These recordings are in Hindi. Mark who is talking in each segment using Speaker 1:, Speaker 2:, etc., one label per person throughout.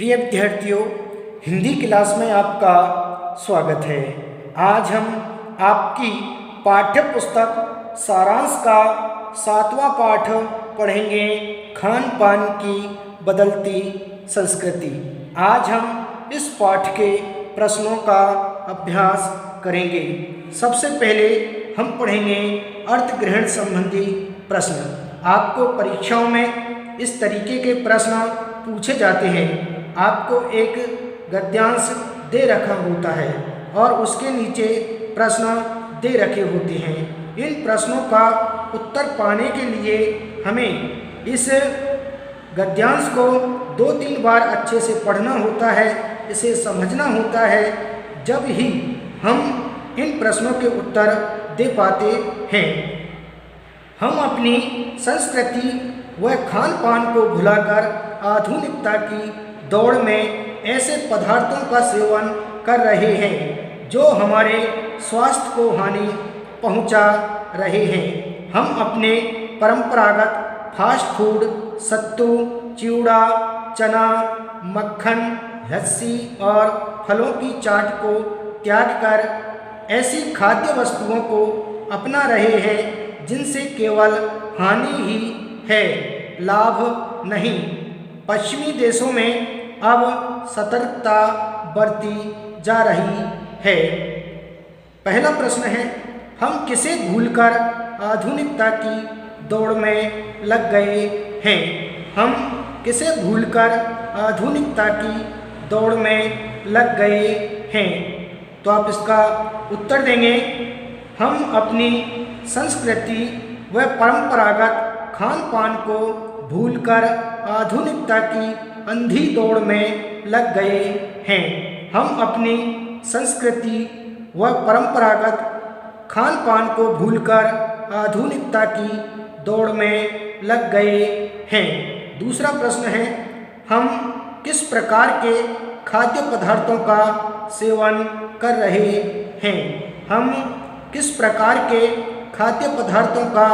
Speaker 1: प्रिय विद्यार्थियों, हिंदी क्लास में आपका स्वागत है। आज हम आपकी पाठ्य पुस्तक सारांश का 7वां पाठ पढ़ेंगे, खान पान की बदलती संस्कृति। आज हम इस पाठ के प्रश्नों का अभ्यास करेंगे। सबसे पहले हम पढ़ेंगे अर्थ ग्रहण संबंधी प्रश्न। आपको परीक्षाओं में इस तरीके के प्रश्न पूछे जाते हैं। आपको एक गद्यांश दे रखा होता है और उसके नीचे प्रश्न दे रखे होते हैं। इन प्रश्नों का उत्तर पाने के लिए हमें इस गद्यांश को 2-3 बार अच्छे से पढ़ना होता है, इसे समझना होता है, जब ही हम इन प्रश्नों के उत्तर दे पाते हैं। हम अपनी संस्कृति व खान पान को भुलाकर आधुनिकता की दौड़ में ऐसे पदार्थों का सेवन कर रहे हैं जो हमारे स्वास्थ्य को हानि पहुंचा रहे हैं। हम अपने परंपरागत फास्ट फूड सत्तू, चिवड़ा, चना, मक्खन, लस्सी और फलों की चाट को त्याग कर ऐसी खाद्य वस्तुओं को अपना रहे हैं जिनसे केवल हानि ही है, लाभ नहीं। पश्चिमी देशों में अब सतर्कता बरती जा रही है। पहला प्रश्न है, हम किसे भूलकर आधुनिकता की दौड़ में लग गए हैं? हम किसे भूलकर आधुनिकता की दौड़ में लग गए हैं? तो आप इसका उत्तर देंगे, हम अपनी संस्कृति व परंपरागत खान पान को भूलकर आधुनिकता की अंधी दौड़ में लग गए हैं। हम अपनी संस्कृति व परंपरागत खान पान को भूलकर आधुनिकता की दौड़ में लग गए हैं। दूसरा प्रश्न है, हम किस प्रकार के खाद्य पदार्थों का सेवन कर रहे हैं? हम किस प्रकार के खाद्य पदार्थों का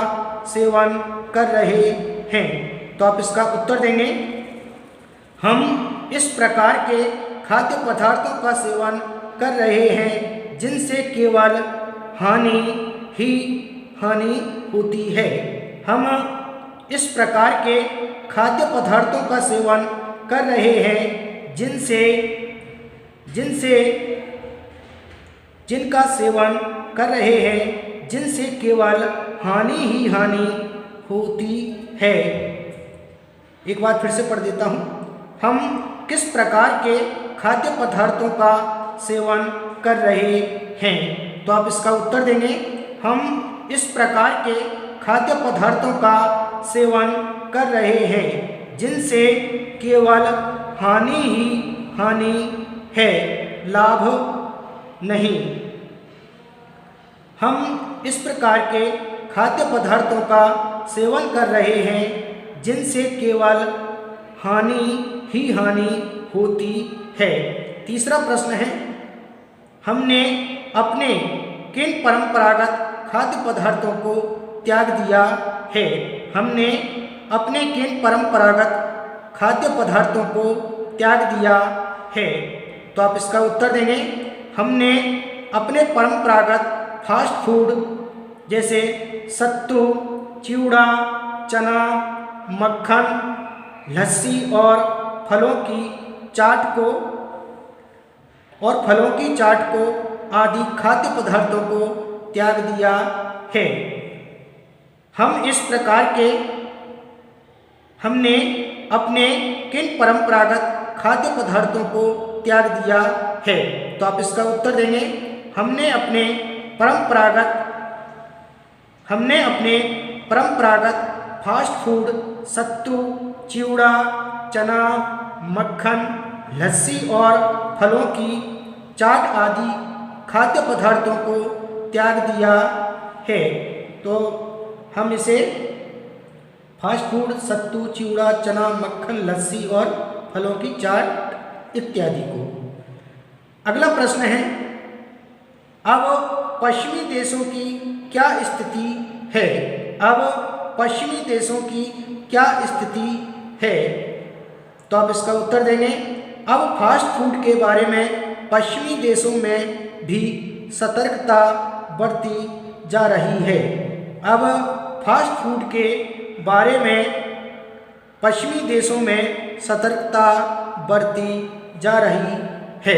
Speaker 1: सेवन कर रहे हैं? तो आप इसका उत्तर देंगे, हम इस प्रकार के खाद्य पदार्थों का सेवन कर रहे हैं जिनसे केवल हानि ही हानि होती है। हम इस प्रकार के खाद्य पदार्थों का सेवन कर रहे हैं जिनका सेवन कर रहे हैं जिनसे केवल हानि ही हानि होती है। एक बार फिर से पढ़ देता हूँ, हम किस प्रकार के खाद्य पदार्थों का सेवन कर रहे हैं? तो आप इसका उत्तर देंगे, हम इस प्रकार के खाद्य पदार्थों का सेवन कर रहे हैं जिनसे केवल हानि ही हानि है, लाभ नहीं। हम इस प्रकार के खाद्य पदार्थों का सेवन कर रहे हैं जिनसे केवल हानि ही हानि होती है। तीसरा प्रश्न है, हमने अपने किन परंपरागत खाद्य पदार्थों को त्याग दिया है? हमने अपने किन परंपरागत खाद्य पदार्थों को त्याग दिया है? तो आप इसका उत्तर देंगे, हमने अपने परंपरागत फास्ट फूड जैसे सत्तू, चिवड़ा, चना, मक्खन, लस्सी और फलों की चाट को आदि खाद्य पदार्थों को त्याग दिया है। हमने अपने किन परंपरागत खाद्य पदार्थों को त्याग दिया है? तो आप इसका उत्तर देंगे, हमने अपने परंपरागत फास्ट फूड सत्तू, चिवड़ा, चना, मक्खन, लस्सी और फलों की चाट आदि खाद्य पदार्थों को त्याग दिया है। तो हम इसे फास्ट फूड सत्तू, चिवड़ा, चना, मक्खन, लस्सी और फलों की चाट इत्यादि को। अगला प्रश्न है, अब पश्चिमी देशों की क्या स्थिति है? अब पश्चिमी देशों की क्या स्थिति है? तो आप इसका उत्तर देंगे, अब फास्ट फूड के बारे में पश्चिमी देशों में भी सतर्कता बढ़ती जा रही है। अब फास्ट फूड के बारे में पश्चिमी देशों में सतर्कता बढ़ती जा रही है।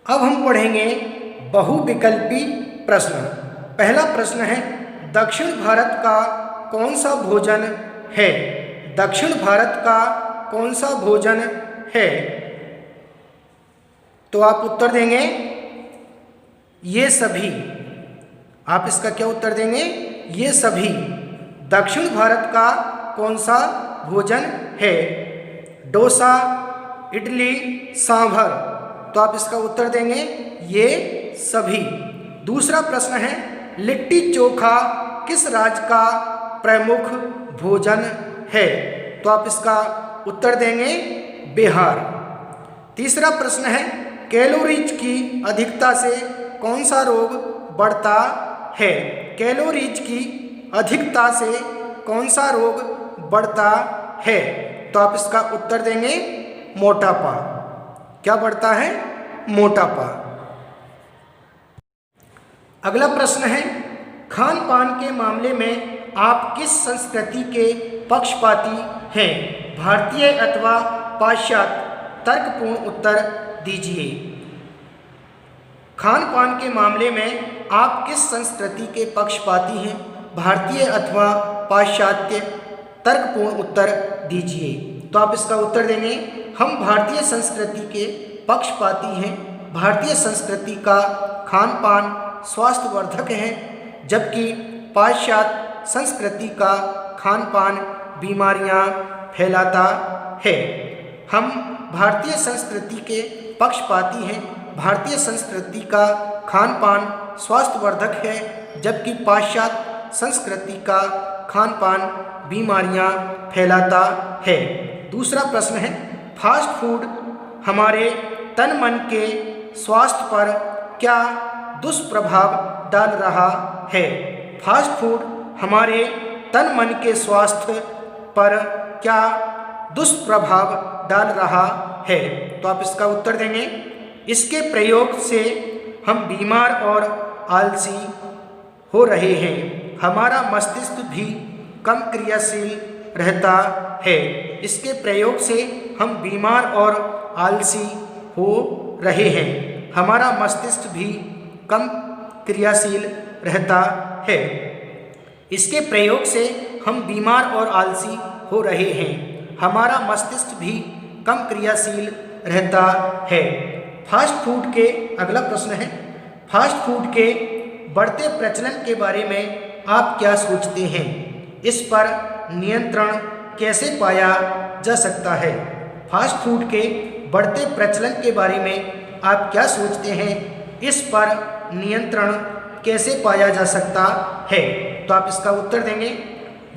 Speaker 1: अब हम पढ़ेंगे बहुविकल्पी प्रश्न। पहला प्रश्न है, दक्षिण भारत का कौन सा भोजन है? दक्षिण भारत का कौन सा भोजन है? तो आप उत्तर देंगे ये सभी। आप इसका क्या उत्तर देंगे? ये सभी। दक्षिण भारत का कौन सा भोजन है? डोसा, इडली, सांभर। तो आप इसका उत्तर देंगे ये सभी। दूसरा प्रश्न है, लिट्टी चोखा किस राज्य का प्रमुख भोजन है? तो आप इसका उत्तर देंगे बिहार। तीसरा प्रश्न है, कैलोरीज की अधिकता से कौन सा रोग बढ़ता है? कैलोरीज की अधिकता से कौन सा रोग बढ़ता है? तो आप इसका उत्तर देंगे मोटापा। क्या बढ़ता है? मोटापा। अगला प्रश्न है, खान पान के मामले में आप किस संस्कृति के पक्षपाती हैं? भारतीय अथवा पाश्चात्य? तर्कपूर्ण उत्तर दीजिए। खान पान के मामले में आप किस संस्कृति के पक्षपाती हैं? भारतीय अथवा पाश्चात्य? तर्कपूर्ण उत्तर दीजिए। तो आप इसका उत्तर देंगे हम भारतीय संस्कृति के पक्षपाती हैं। भारतीय संस्कृति का खान पान स्वास्थ्यवर्धक है, जबकि पाश्चात्य संस्कृति का खान पान बीमारियां फैलाता है। हम भारतीय संस्कृति के पक्षपाती हैं। भारतीय संस्कृति का खान पान स्वास्थ्यवर्धक है, जबकि पाश्चात्य संस्कृति का खान पान बीमारियां फैलाता है। दूसरा प्रश्न है, फास्ट फूड हमारे तन मन के स्वास्थ्य पर क्या दुष्प्रभाव डाल रहा है? फास्ट फूड हमारे तन मन के स्वास्थ्य पर क्या दुष्प्रभाव डाल रहा है? तो आप इसका उत्तर देंगे इसके प्रयोग से हम बीमार और आलसी हो रहे हैं। हमारा मस्तिष्क भी कम क्रियाशील रहता है। इसके प्रयोग से हम बीमार और आलसी हो रहे हैं। हमारा मस्तिष्क भी कम क्रियाशील रहता है। इसके प्रयोग से हम बीमार और आलसी हो रहे हैं। हमारा मस्तिष्क भी कम क्रियाशील रहता है। फास्ट फूड के अगला प्रश्न है, फास्ट फूड के बढ़ते प्रचलन के बारे में आप क्या सोचते हैं? इस पर नियंत्रण कैसे पाया जा सकता है? फास्ट फूड के बढ़ते प्रचलन के बारे में आप क्या सोचते हैं? इस पर नियंत्रण कैसे पाया जा सकता है? तो आप इसका उत्तर देंगे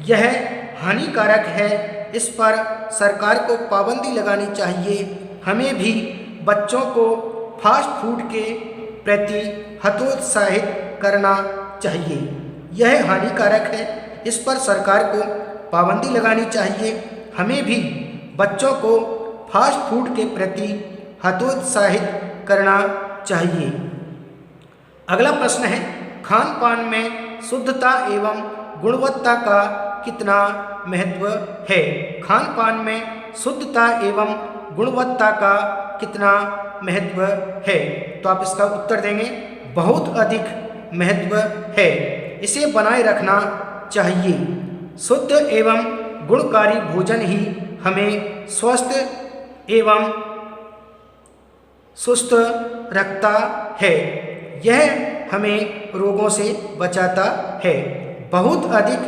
Speaker 1: यह हानिकारक है। इस पर सरकार को पाबंदी लगानी चाहिए। हमें भी बच्चों को फास्ट फूड के प्रति हतोत्साहित करना चाहिए। यह हानिकारक है। इस पर सरकार को पाबंदी लगानी चाहिए। हमें भी बच्चों को फास्ट फूड के प्रति हतोत्साहित करना चाहिए। अगला प्रश्न है, खान पान में शुद्धता एवं गुणवत्ता का कितना महत्व है? खान पान में शुद्धता एवं गुणवत्ता का कितना महत्व है? तो आप इसका उत्तर देंगे बहुत अधिक महत्व है। इसे बनाए रखना चाहिए। शुद्ध एवं गुणकारी भोजन ही हमें स्वस्थ एवं सुस्त रखता है। यह हमें रोगों से बचाता है। बहुत अधिक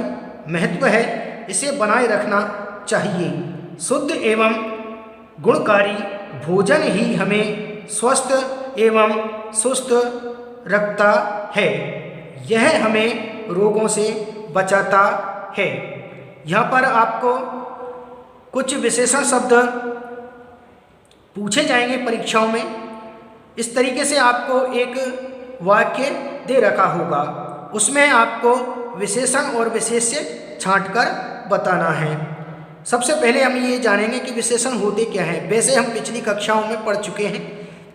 Speaker 1: महत्व है। इसे बनाए रखना चाहिए। शुद्ध एवं गुणकारी भोजन ही हमें स्वस्थ एवं सुस्त रखता है। यह हमें रोगों से बचाता है। यहाँ पर आपको कुछ विशेषण शब्द पूछे जाएंगे परीक्षाओं में। इस तरीके से आपको एक वाक्य दे रखा होगा, उसमें आपको विशेषण और विशेष्य छांटकर बताना है। सबसे पहले हम ये जानेंगे कि विशेषण होते क्या हैं। वैसे हम पिछली कक्षाओं में पढ़ चुके हैं।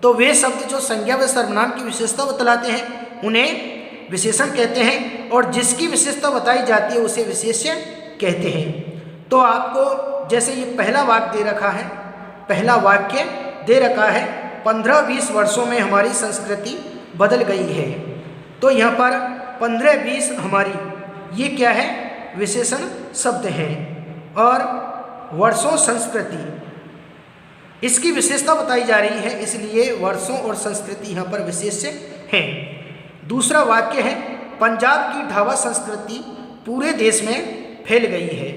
Speaker 1: तो वे शब्द जो संज्ञा व सर्वनाम की विशेषता बतलाते हैं उन्हें विशेषण कहते हैं, और जिसकी विशेषता बताई जाती है उसे विशेष्य कहते हैं। तो आपको जैसे ये पहला वाक्य दे रखा है, पहला वाक्य दे रखा है 15-20 वर्षों में हमारी संस्कृति बदल गई है। तो यहाँ पर 15-20 हमारी ये क्या है, विशेषण शब्द हैं, और वर्षों संस्कृति इसकी विशेषता बताई जा रही है, इसलिए वर्षों और संस्कृति यहाँ पर विशेष्य हैं। दूसरा वाक्य है पंजाब की ढाबा संस्कृति पूरे देश में फैल गई है।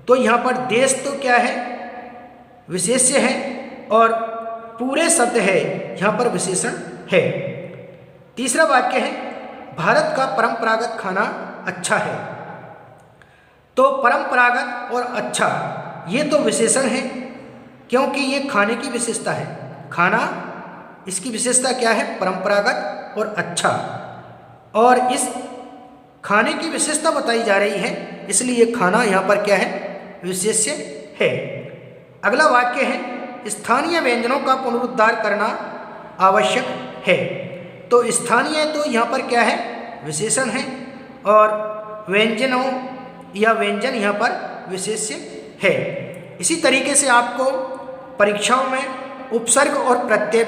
Speaker 1: तो यहाँ पर देश तो क्या है, विशेष्य है, और पूरे शब्द है यहाँ पर विशेषण है। तीसरा वाक्य है भारत का परंपरागत खाना अच्छा है। तो परंपरागत और अच्छा ये तो विशेषण है, क्योंकि ये खाने की विशेषता है। खाना इसकी विशेषता क्या है, परंपरागत और अच्छा, और इस खाने की विशेषता बताई जा रही है, इसलिए खाना यहाँ पर क्या है, विशेष्य है। अगला वाक्य है स्थानीय व्यंजनों का पुनरुद्धार करना आवश्यक है। तो स्थानीय तो यहाँ पर क्या है, विशेषण है, और व्यंजनों या व्यंजन यहाँ पर विशेष्य है। इसी तरीके से आपको परीक्षाओं में उपसर्ग और प्रत्यय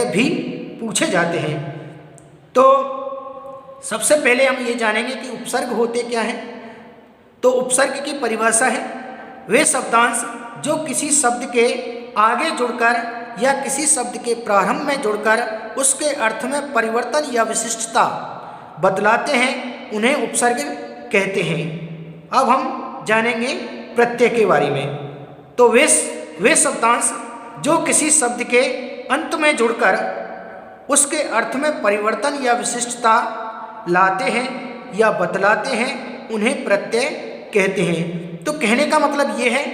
Speaker 1: भी पूछे जाते हैं। तो सबसे पहले हम ये जानेंगे कि उपसर्ग होते क्या हैं। तो उपसर्ग की परिभाषा है वे शब्दांश जो किसी शब्द के आगे जुड़कर या किसी शब्द के प्रारंभ में जुड़कर उसके अर्थ में परिवर्तन या विशिष्टता बतलाते हैं, उन्हें उपसर्ग कहते हैं। अब हम जानेंगे प्रत्यय के बारे में। तो वे शब्दांश जो किसी शब्द के अंत में जुड़कर उसके अर्थ में परिवर्तन या विशिष्टता लाते हैं या बतलाते हैं, उन्हें प्रत्यय कहते हैं। तो कहने का मतलब ये है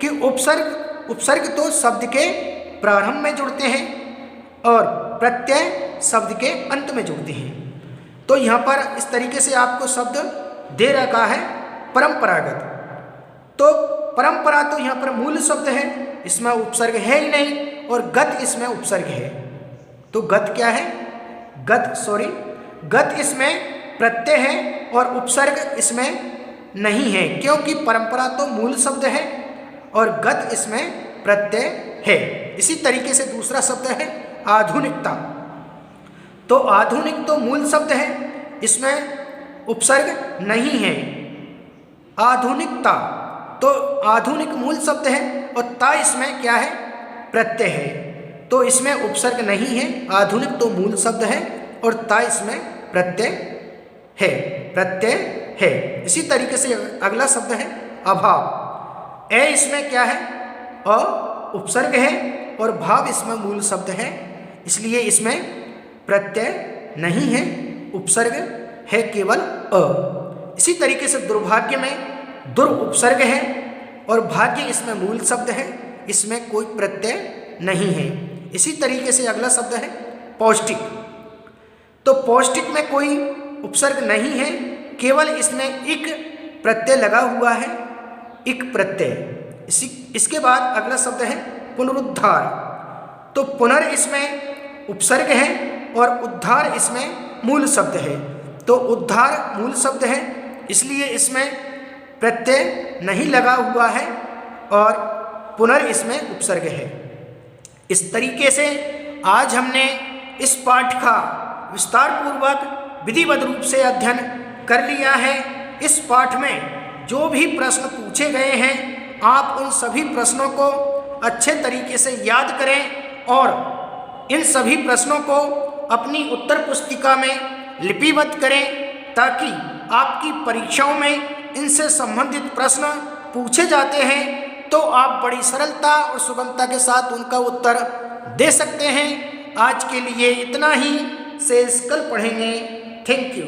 Speaker 1: कि उपसर्ग तो शब्द के प्रारंभ में जुड़ते हैं और प्रत्यय शब्द के अंत में जुड़ते हैं। तो यहाँ पर इस तरीके से आपको शब्द दे रखा है परंपरागत। तो परंपरा तो यहाँ पर मूल शब्द है, इसमें उपसर्ग है ही नहीं, और गत इसमें उपसर्ग है। तो गत क्या है, गत इसमें प्रत्यय है और उपसर्ग इसमें नहीं है, क्योंकि परंपरा तो मूल शब्द है और गत इसमें प्रत्यय है। इसी तरीके से दूसरा शब्द है आधुनिकता। तो आधुनिक तो मूल शब्द है, इसमें उपसर्ग नहीं है। आधुनिकता तो आधुनिक मूल शब्द है और ता इसमें क्या है, प्रत्यय है। तो इसमें उपसर्ग नहीं है। आधुनिक तो मूल शब्द है और ता इसमें प्रत्यय है। इसी तरीके से अगला शब्द है अभाव। ए इसमें क्या है, अ उपसर्ग है और भाव इसमें मूल शब्द है, इसलिए इसमें प्रत्यय नहीं है, उपसर्ग है केवल अ। इसी तरीके से दुर्भाग्य में दुर उपसर्ग है और भाग्य इसमें मूल शब्द है, इसमें कोई प्रत्यय नहीं है। इसी तरीके से अगला शब्द है पौष्टिक। तो पौष्टिक में कोई उपसर्ग नहीं है, केवल इसमें इक प्रत्यय लगा हुआ है, इक प्रत्यय। इसके बाद अगला शब्द है पुनरुद्धार। तो पुनर इसमें उपसर्ग है और उद्धार इसमें मूल शब्द है। तो उद्धार मूल शब्द है, इसलिए इसमें प्रत्यय नहीं लगा हुआ है और पुनर इसमें उपसर्ग है। इस तरीके से आज हमने इस पाठ का विस्तार पूर्वक विधिवत रूप से अध्ययन कर लिया है। इस पाठ में जो भी प्रश्न पूछे गए हैं, आप उन सभी प्रश्नों को अच्छे तरीके से याद करें और इन सभी प्रश्नों को अपनी उत्तर पुस्तिका में लिपिबद्ध करें, ताकि आपकी परीक्षाओं में इनसे संबंधित प्रश्न पूछे जाते हैं तो आप बड़ी सरलता और सुगमता के साथ उनका उत्तर दे सकते हैं। आज के लिए इतना ही, शेष कल पढ़ेंगे। Thank you.